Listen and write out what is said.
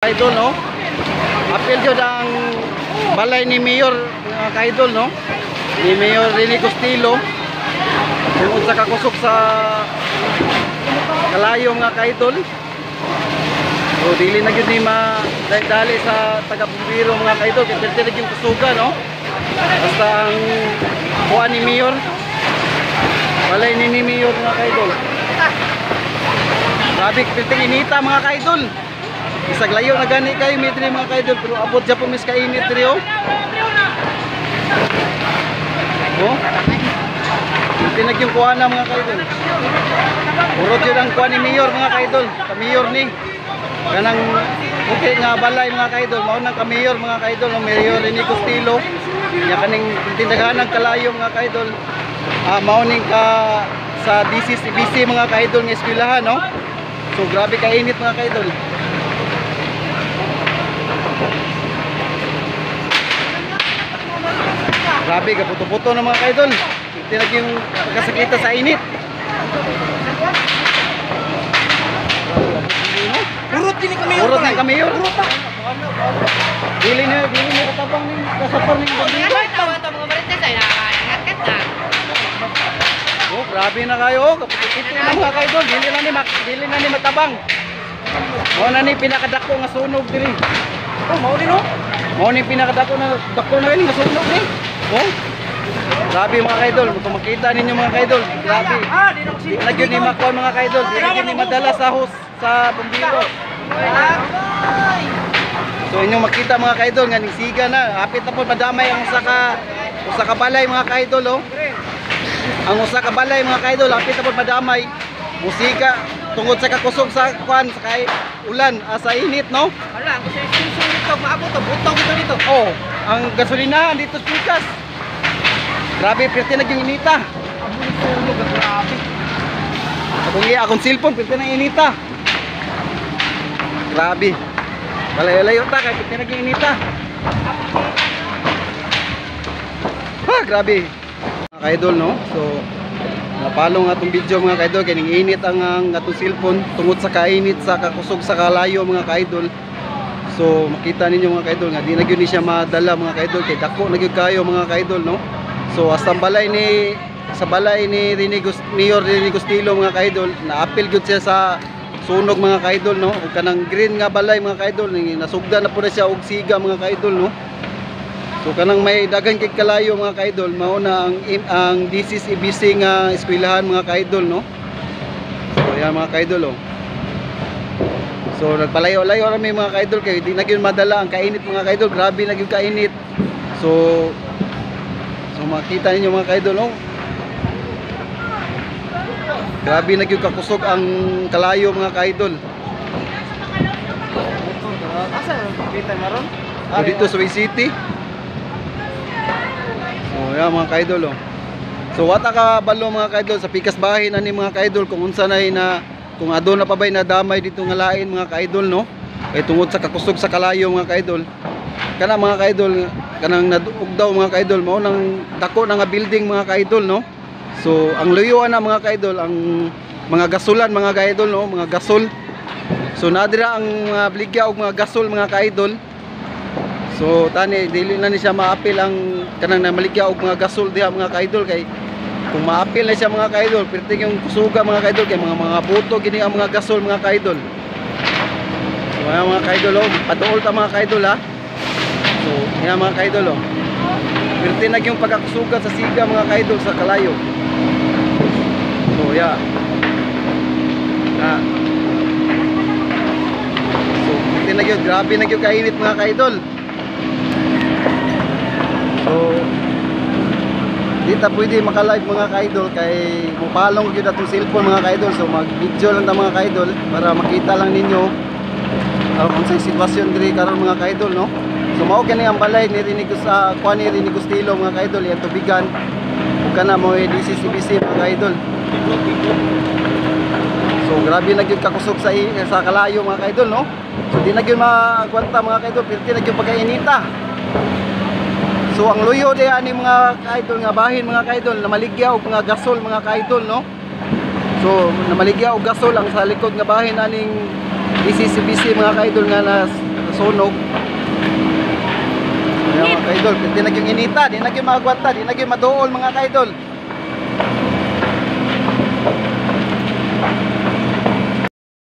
Kaidol, no? Apil jud ang balay ni Mayor mga kaidol, no? Ni Mayor Rene Costilo tungod sa kakusok sa kalayo mga kaidol. So dili na gyud ni dali sa taga-bumbiro mga kaidol kay perti yung kusuga, no? Basta ang kuha ni Mayor, balay ni Mayor mga kaidol. Grabe perting inita mga kaidol. Isag layo na gani kayo mitri mga kaidol, pero abot dyan po mis kainit rin, oh. Oh, tinag yung kuha na mga kaidol. Urot yun ang kuha ni Mayor mga kaidol. Ka-Mayor ni kanang okay nga balay mga kaidol. Maunang ka-Mayor mga kaidol, no? Mayor Rene Costilo. Nya kaning tindagahan kalayo mga kaidol. Mauning ka sa DCCBC mga kaidol ng eskwelahan, no? So grabe kainit mga kaidol. Grabe, kaputo-puto ng mga kaidol. Tinag yung pagkasakita sa init. Urot din kami. Urot ng kami yun. Dili na katabang ng kasapar ng bagay. Oh, grabe na kayo. Kaputo-puto ng mga kaidol. Dili na ni matabang. Mo na ni pinakadako nga sunog diri. Oh, mau din, no? Mo ni pinakadako na dako na nga sunog ni. Oh, grabe mga kaidol, kung makita ninyo mga kaidol, grabe. Lagyan ni makuha mga kaidol, lagyan ni madala sa host sa bumbiro. So inyong makita mga kaidol, nga siga na, hapit na po madamay ang usa ka balay mga kaidol, oh. Ang usa ka balay mga kaidol, hapit na po madamay. Musika tungod sa kakusog sa kwan sa kay ulan, sa init, no? Wala, ako sa susunod ito, maabot ito, butang dito. Oh, ang gasolinahan dito sa Pikas. Grabe, perti na yung inita. Grabe. Akong cellphone, perti na inita. Grabe. Malayo-layo ta, kaya perti na yung inita. Grabe. Mga kaidol, no? So, napalo nga itong video mga kaidol, kaya ning init ang atong cellphone tungod sa kainit sa kakusog sa kalayo mga kaidol. So, makita ninyo mga kaidol, nga di na yun siya madala mga kaidol, kaya dako na yun kayo mga kaidol, no? So sa balay ni Mayor Rene Costilo mga kaidol, na-appeal gud siya sa sunog mga kaidol, no? Ug kanang green nga balay mga kaidol, nasugda na po na siya og siga mga kaidol, no? So kanang may daghang kay kalayo mga kaidol, mao na ang DCCBC nga eskwelahan mga kaidol, no? So yan mga kaidol, oh. So nagpalayo-layo rami mga kaidol kay di na gyud madala ang kainit mga kaidol, grabe na gyud kainit. So makita ninyo mga kaidol, oh. Grabe na gyud kakusog ang kalayo mga kaidol. Asa kita maron? So dito sa Way City. So yan mga kaidol, oh. So wata ka balo mga kaidol sa Pikas bahin ani mga kaidol kung unsa na kung aduna pa bay na damay dito nga lain mga kaidol, no? Kay tungod sa kakusog sa kalayo mga kaidol. Kana mga kaidol, kanang nadug daw mga kaidol, mao nang dako na nga building mga kaidol, no? So ang luyuan na mga kaidol, ang mga gasulan mga kaidol, no? Mga gasol. So nadira ang mga bligya og mga gasol mga kaidol. So tani dili na ni siya maapil ang kanang namaligya og mga gasol diha mga kaidol, kay kung maapil na siya mga kaidol, perting yung kusuga mga kaidol, kay mga buto gini ang mga gasol mga kaidol. So mga kaidol, oh, paduol ta mga kaidol, ha. So yan mga kaidol, oh. Perti na yung pagkakusuga sa siga mga kaidol sa kalayo. So yeah. So perti na yun, grabe na yung kainit mga kaidol. So dito pwede maka-live mga kaidol kay mupalong yun atong cellphone mga kaidol. So mag-video lang ta mga kaidol para makita lang ninyo kung sa sitwasyon diri karon mga kaidol, no? So mao kani ang balay ni Rene Costilo mga kaidol, yang tubigan ug kana mo DCCBC mga kaidol. So grabe na gyud kakusog sa kalayo mga kaidol, no? So di na gyud maagwanta mga kaidol, perti na gyud pagkainita. So ang luyo di ani mga kaidol nga bahin mga kaidol, namaligya og mga gasol mga kaidol, no? So namaligya og gasol ang sa likod nga bahin aning DCCBC mga kaidol nga masunog. Ayan mga kaidol, di na yung inita, di na yung magwanta, di na yung maduol mga kaidol.